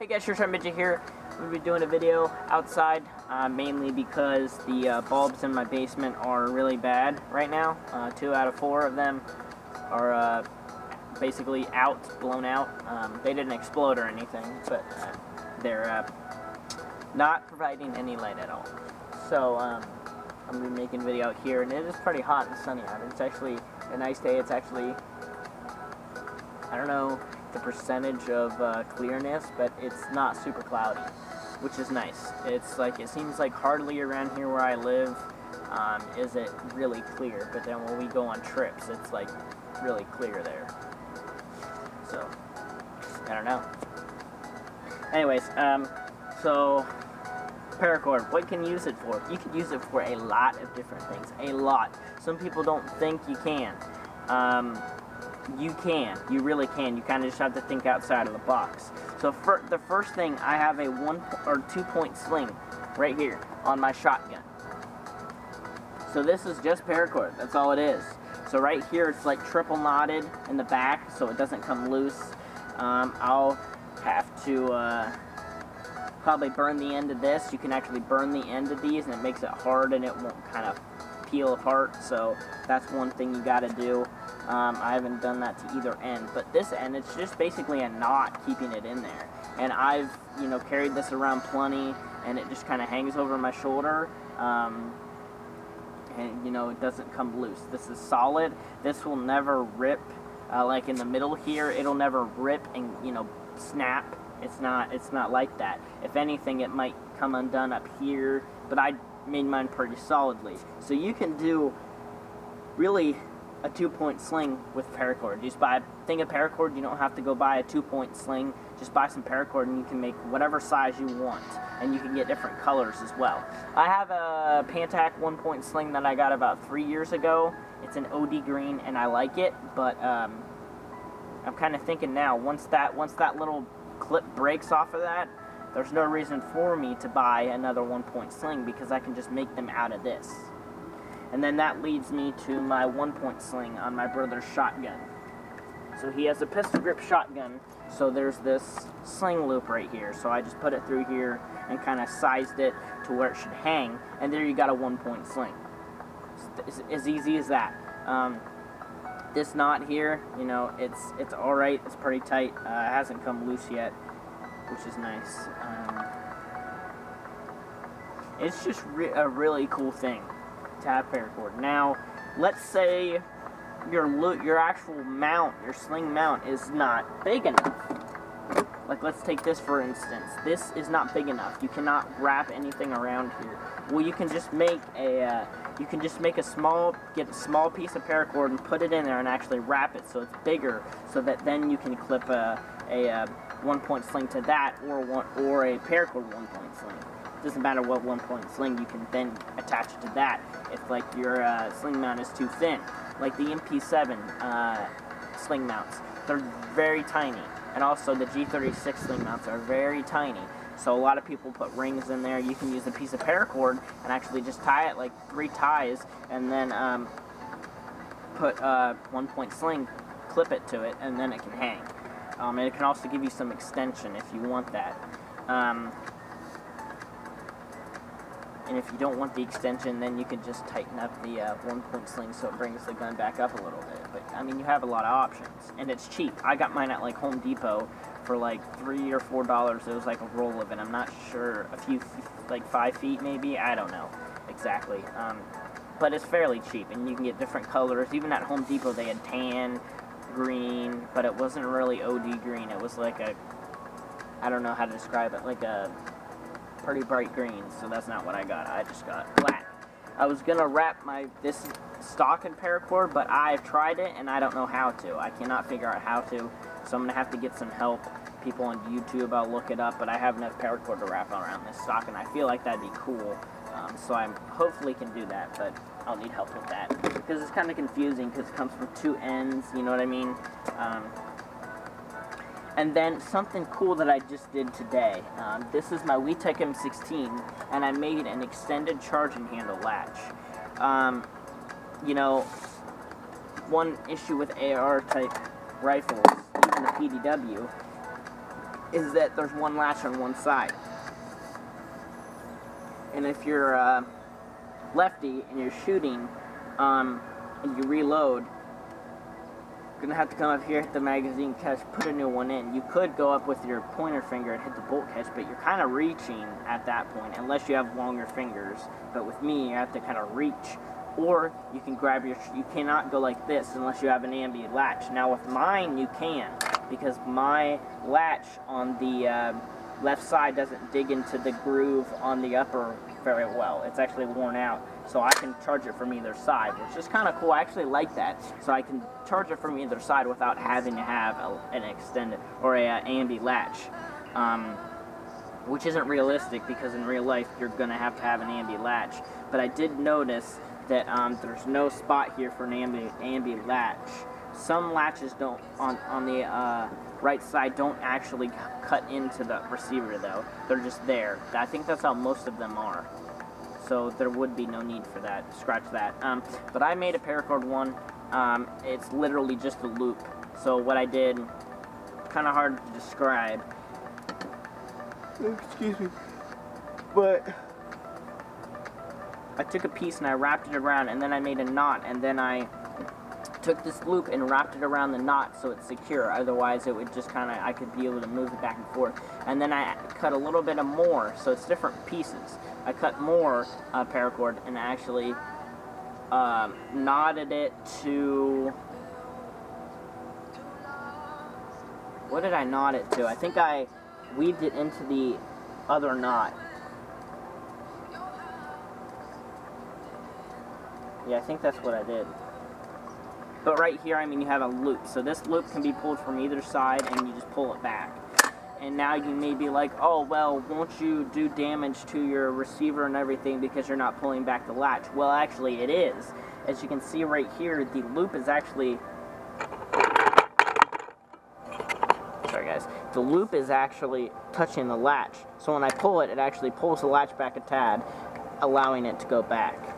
Hey guys, Short Midget here. I'm going to be doing a video outside, mainly because the bulbs in my basement are really bad right now. 2 out of 4 of them are basically blown out. They didn't explode or anything, but they're not providing any light at all. So I'm going to be making a video out here, and it is pretty hot and sunny out. It's actually a nice day. It's actually, I don't know the percentage of clearness, but it's not super cloudy, which is nice. It's like, it seems like hardly around here where I live is it really clear, but then when we go on trips, it's like really clear there. So I don't know. Anyways, so Paracord, what can you use it for? You can use it for a lot of different things. A lot. Some people don't think you can. You can. You really can. You kind of just have to think outside of the box. So for the first thing, I have a 1 or 2 point sling right here on my shotgun. So this is just paracord. That's all it is. So right here, it's like triple knotted in the back, so it doesn't come loose. I'll have to probably burn the end of this. You can actually burn the end of these, and it makes it hard, and it won't kind of peel apart. So that's one thing you got to do. I haven't done that to either end, but this end, it's just basically a knot keeping it in there. And I've, carried this around plenty, and it just kind of hangs over my shoulder, and, it doesn't come loose. This is solid. This will never rip, like in the middle here, it'll never rip and, snap. It's not like that. If anything, it might come undone up here, but I made mine pretty solidly. So you can do, really, a 2 point sling with paracord. You just buy a thing of paracord. You don't have to go buy a 2 point sling. Just buy some paracord, and you can make whatever size you want, and you can get different colors as well. I have a Pantac 1 point sling that I got about 3 years ago. It's an OD green, and I like it, but I'm kind of thinking now, once that little clip breaks off of that, there's no reason for me to buy another 1 point sling, because I can just make them out of this. And then that leads me to my 1 point sling on my brother's shotgun. So he has a pistol grip shotgun, so there's this sling loop right here. So I just put it through here and kind of sized it to where it should hang, and there you got a 1 point sling. It's as easy as that. This knot here, it's alright, it's pretty tight. It hasn't come loose yet, which is nice. It's just a really cool thing to have paracord. Now, let's say your actual mount, your sling mount, is not big enough. Like, let's take this for instance. This is not big enough. You cannot wrap anything around here. Well, you can just make a get a small piece of paracord and put it in there and actually wrap it so it's bigger, so that then you can clip a 1 point sling to that, or a paracord 1 point sling. It doesn't matter what 1 point sling, you can then attach it to that if like your sling mount is too thin. Like the MP7 sling mounts, they're very tiny, and also the G36 sling mounts are very tiny. So a lot of people put rings in there. You can use a piece of paracord and actually just tie it like 3 ties, and then put a 1 point sling, clip it to it, and then it can hang. And it can also give you some extension if you want that. And if you don't want the extension, then you can just tighten up the 1 point sling so it brings the gun back up a little bit. But, you have a lot of options. And it's cheap. I got mine at, like, Home Depot for, like, $3 or $4. It was, like, a roll of it. I'm not sure. Like, 5 feet, maybe? I don't know exactly. But it's fairly cheap, and you can get different colors. Even at Home Depot, they had tan, green, but it wasn't really OD green. It was, like, I don't know how to describe it, like a pretty bright green, so that's not what I got. I just got black. I was gonna wrap this stock in paracord, but I've tried it and I don't know how to. I cannot figure out how to, so I'm gonna have to get some help. People on YouTube, I'll look it up, but I have enough paracord to wrap around this stock, and I feel like that'd be cool. So I hopefully can do that, but I'll need help with that, because it's kind of confusing because it comes from 2 ends. You know what I mean? And then something cool that I just did today. This is my WeTech M16, and I made an extended charging handle latch. One issue with AR type rifles, even the PDW, is that there's one latch on one side. And if you're lefty and you're shooting and you reload, you're gonna have to come up here, hit the magazine catch, put a new one in. You could go up with your pointer finger and hit the bolt catch, but you're kind of reaching at that point, unless you have longer fingers. But with me, you have to kind of reach, or you can grab your. You cannot go like this unless you have an ambi latch. Now with mine, you can, because my latch on the left side doesn't dig into the groove on the upper very well. It's actually worn out, so I can charge it from either side, which is kind of cool. I actually like that, so I can charge it from either side without having to have an extended or a ambi latch, which isn't realistic, because in real life you're gonna have to have an ambi latch. But I did notice that there's no spot here for an ambi latch. Some latches don't on the right side don't actually cut into the receiver though. They're just there. I think that's how most of them are. So there would be no need for that. Scratch that. But I made a Paracord one. It's literally just a loop. So what I did, kind of hard to describe. Excuse me. But I took a piece and I wrapped it around, and then I made a knot, and then I took this loop and wrapped it around the knot so it's secure. Otherwise it would just kind of, I could be able to move it back and forth. And then I cut a little bit of more, so it's different pieces. I cut more paracord and actually knotted it to, what did I knot it to? I think I weaved it into the other knot. Yeah, I think that's what I did. But right here, I mean, you have a loop. So this loop can be pulled from either side, and you just pull it back. And now you may be like, oh, well, won't you do damage to your receiver and everything because you're not pulling back the latch? Well, actually, it is. As you can see right here, the loop is actually... Sorry, guys. The loop is actually touching the latch. So when I pull it, it actually pulls the latch back a tad, allowing it to go back.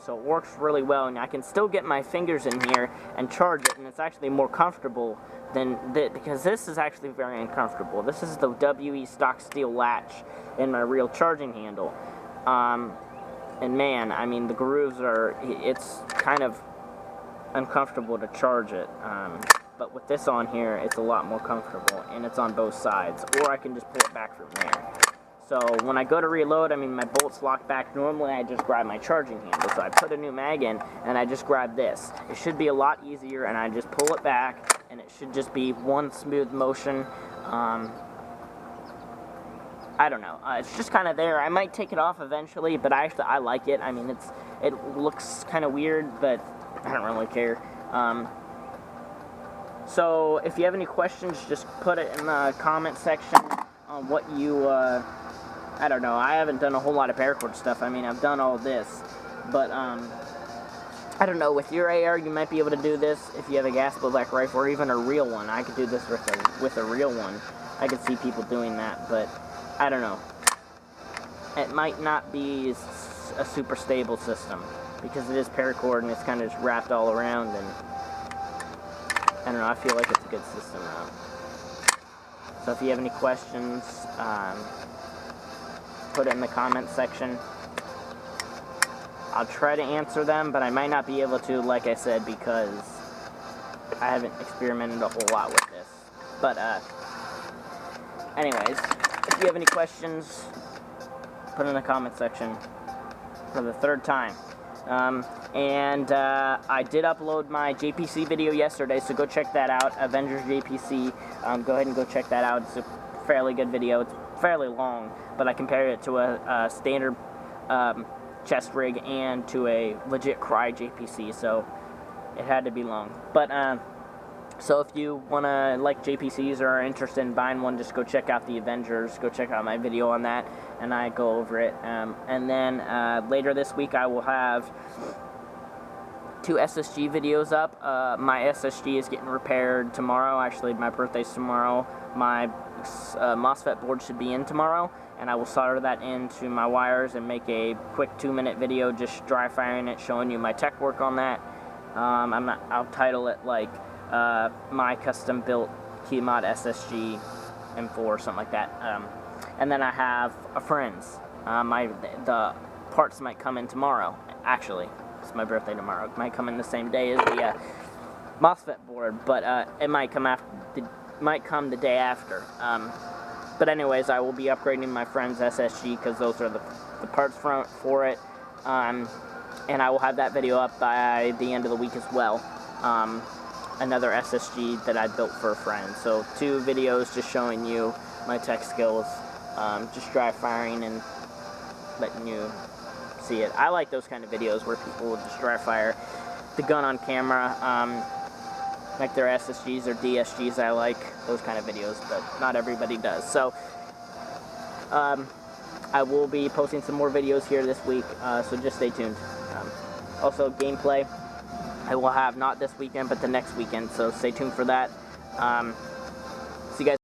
So it works really well, and I can still get my fingers in here and charge it, and it's actually more comfortable than this, because this is actually very uncomfortable. This is the WE stock steel latch in my real charging handle. And man, I mean, the grooves are, it's kind of uncomfortable to charge it. But with this on here, it's a lot more comfortable, and it's on both sides, or I can just pull it back from there. So when I go to reload, I mean, my bolts lock back. Normally I just grab my charging handle. So I put a new mag in and I just grab this. It should be a lot easier, and I just pull it back, and it should just be one smooth motion. I don't know. It's just kind of there. I might take it off eventually, but I like it. I mean, it looks kind of weird, but I don't really care. So if you have any questions, just put it in the comment section on what you... I don't know, I haven't done a whole lot of paracord stuff. I mean, I've done all this, but, I don't know, with your AR, you might be able to do this if you have a gas blowback rifle, or even a real one. I could do this with a real one. I could see people doing that, but, I don't know. It might not be a super stable system, because it is paracord, and it's kind of just wrapped all around, and, I don't know, I feel like it's a good system now. So if you have any questions, put it in the comment section. I'll try to answer them, but I might not be able to, like I said, because I haven't experimented a whole lot with this. But, anyways, if you have any questions, put it in the comment section for the third time. I did upload my JPC video yesterday, so go check that out, Avengers JPC. Go ahead and go check that out. It's a fairly good video. It's fairly long, but I compared it to a standard chest rig and to a legit Cry JPC, so it had to be long. But so if you want to like JPCs or are interested in buying one, just go check out the Avengers. Go check out my video on that, and I go over it. And then later this week I will have 2 SSG videos up. My SSG is getting repaired tomorrow. Actually, my birthday's tomorrow. My MOSFET board should be in tomorrow, and I will solder that into my wires and make a quick 2-minute video just dry firing it, showing you my tech work on that. I'll title it like my custom built Keymod SSG M4 or something like that. And then I have a friend's. The parts might come in tomorrow. Actually, it's my birthday tomorrow. It might come in the same day as the MOSFET board, but it might come the day after. But anyways, I will be upgrading my friend's SSG because those are the parts for it. And I will have that video up by the end of the week as well. Another SSG that I built for a friend. So 2 videos just showing you my tech skills, just dry firing and letting you see it. I like those kind of videos where people will just dry fire the gun on camera, like their SSGs or DSGs. I like those kind of videos, but not everybody does. So I will be posting some more videos here this week, so just stay tuned. Also, gameplay I will have not this weekend, but the next weekend, so stay tuned for that. See you guys.